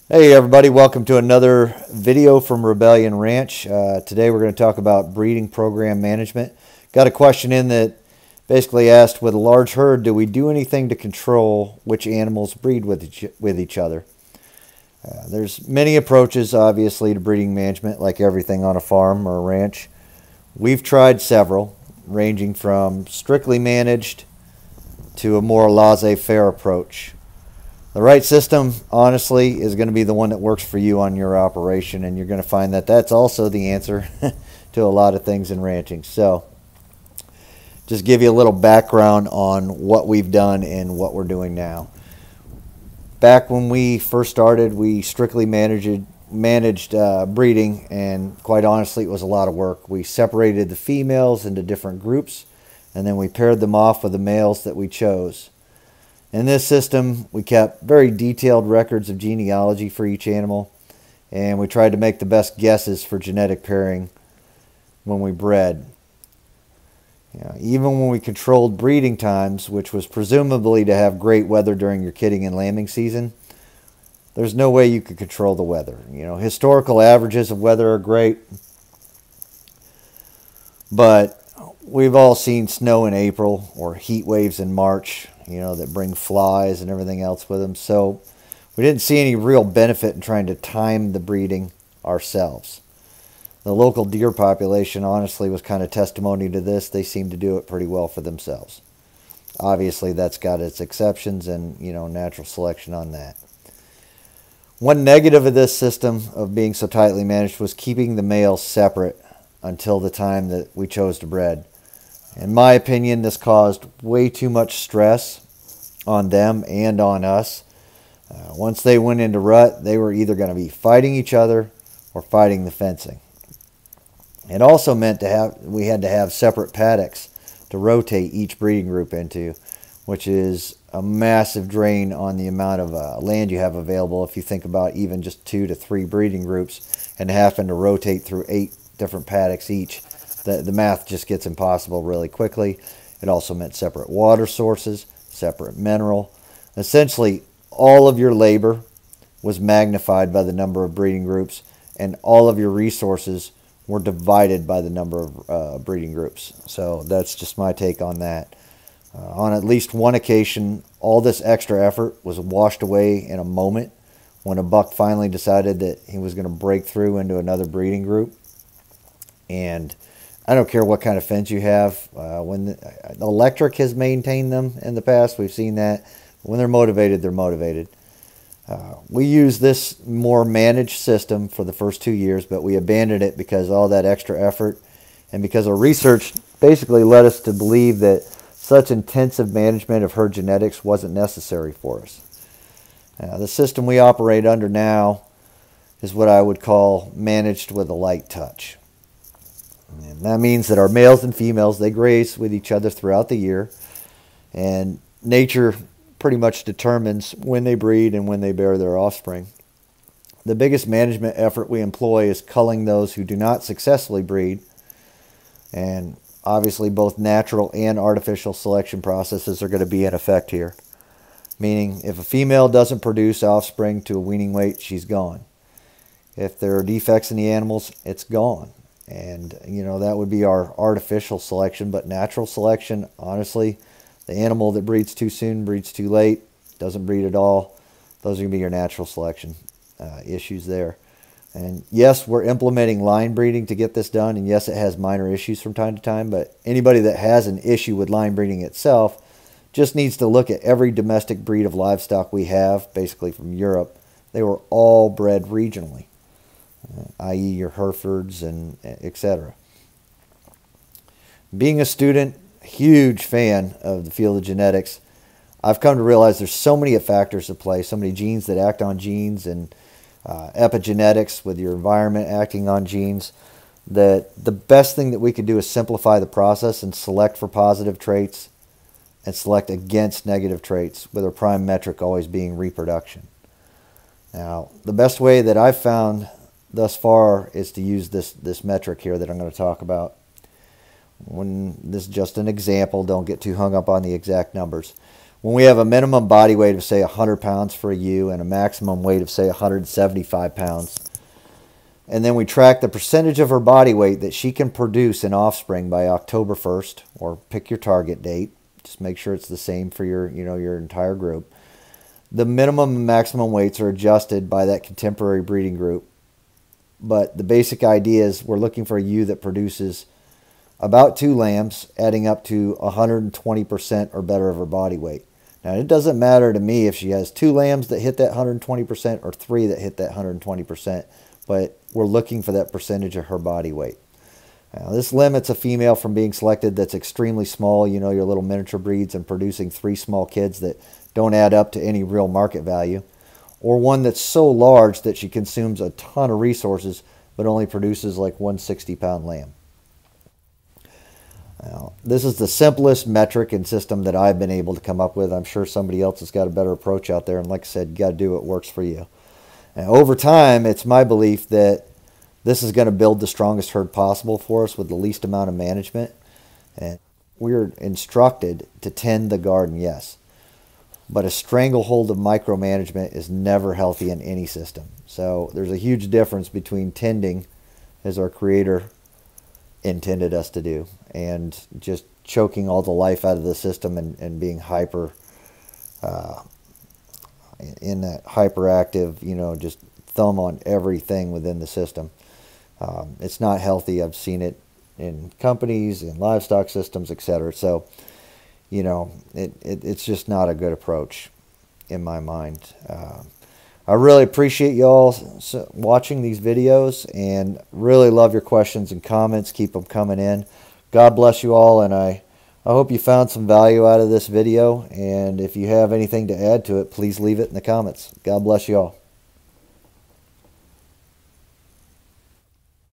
Hey everybody, welcome to another video from Rebellion Ranch. Today we're going to talk about breeding program management. Got a question in that basically asked, with a large herd, do we do anything to control which animals breed with each other? There's many approaches, obviously, to breeding management, like everything on a farm or a ranch. We've tried several, ranging from strictly managed to a more laissez-faire approach. The right system, honestly, is going to be the one that works for you on your operation, and you're going to find that that's also the answer to a lot of things in ranching. So, just give you a little background on what we've done and what we're doing now. Back when we first started, we strictly managed breeding, and quite honestly, it was a lot of work. We separated the females into different groups, and then we paired them off with the males that we chose. In this system, we kept very detailed records of genealogy for each animal, and we tried to make the best guesses for genetic pairing when we bred. Even when we controlled breeding times, which was presumably to have great weather during your kidding and lambing season, there's no way you could control the weather. Historical averages of weather are great, but we've all seen snow in April or heat waves in March, that bring flies and everything else with them. So we didn't see any real benefit in trying to time the breeding ourselves. The local deer population, honestly, was kind of testimony to this. They seem to do it pretty well for themselves. Obviously, that's got its exceptions and, natural selection on that. One negative of this system of being so tightly managed was keeping the males separate until the time that we chose to bred. In my opinion, this caused way too much stress on them and on us. Once they went into rut, they were either going to be fighting each other or fighting the fencing. It also meant we had to have separate paddocks to rotate each breeding group into, which is a massive drain on the amount of land you have available if you think about even just 2 to 3 breeding groups and having to rotate through 8 different paddocks each. The math just gets impossible really quickly. It also meant separate water sources, separate mineral. Essentially, all of your labor was magnified by the number of breeding groups, and all of your resources were divided by the number of breeding groups. So that's just my take on that. On at least one occasion, all this extra effort was washed away in a moment when a buck finally decided that he was going to break through into another breeding group. And I don't care what kind of fence you have. When the electric has maintained them in the past, we've seen that. When they're motivated, they're motivated. We used this more managed system for the first 2 years, but we abandoned it because all that extra effort and because our research basically led us to believe that such intensive management of herd genetics wasn't necessary for us. The system we operate under now is what I would call managed with a light touch. And that means that our males and females, they graze with each other throughout the year, and nature pretty much determines when they breed and when they bear their offspring. The biggest management effort we employ is culling those who do not successfully breed, and obviously both natural and artificial selection processes are going to be in effect here. Meaning, if a female doesn't produce offspring to a weaning weight, she's gone. If there are defects in the animals, it's gone. And, that would be our artificial selection. But natural selection, honestly, the animal that breeds too soon, breeds too late, doesn't breed at all, those are going to be your natural selection issues there. And yes, we're implementing line breeding to get this done. And yes, it has minor issues from time to time. But anybody that has an issue with line breeding itself just needs to look at every domestic breed of livestock we have, basically from Europe. They were all bred regionally. I.e. your Herefords and etc. Being a student, huge fan of the field of genetics, I've come to realize there's so many factors at play, so many genes that act on genes, and epigenetics with your environment acting on genes, that the best thing that we could do is simplify the process and select for positive traits and select against negative traits, with our prime metric always being reproduction. Now, the best way that I've found thus far is to use this metric here that I'm going to talk about. When this is just an example, don't get too hung up on the exact numbers. when we have a minimum body weight of, say, 100 pounds for a ewe and a maximum weight of, say, 175 pounds, and then we track the percentage of her body weight that she can produce in offspring by October 1st, or pick your target date. Just make sure it's the same for your, your entire group. The minimum and maximum weights are adjusted by that contemporary breeding group. But the basic idea is we're looking for a ewe that produces about 2 lambs, adding up to 120% or better of her body weight. Now, it doesn't matter to me if she has 2 lambs that hit that 120% or 3 that hit that 120%, but we're looking for that percentage of her body weight. Now, this limits a female from being selected that's extremely small, your little miniature breeds, and producing 3 small kids that don't add up to any real market value, or one that's so large that she consumes a ton of resources but only produces like 160-pound lamb. Now, this is the simplest metric and system that I've been able to come up with. I'm sure somebody else has got a better approach out there, and like I said, you got to do what works for you. And over time, it's my belief that this is going to build the strongest herd possible for us with the least amount of management. And we're instructed to tend the garden, yes. But a stranglehold of micromanagement is never healthy in any system. So there's a huge difference between tending, as our Creator intended us to do, and just choking all the life out of the system and being hyper, in that hyperactive, just thumb on everything within the system. It's not healthy. I've seen it in companies, in livestock systems, etc. So, it's just not a good approach in my mind. I really appreciate y'all watching these videos, and really love your questions and comments. Keep them coming in. God bless you all, and I hope you found some value out of this video. And if you have anything to add to it, please leave it in the comments. God bless you all.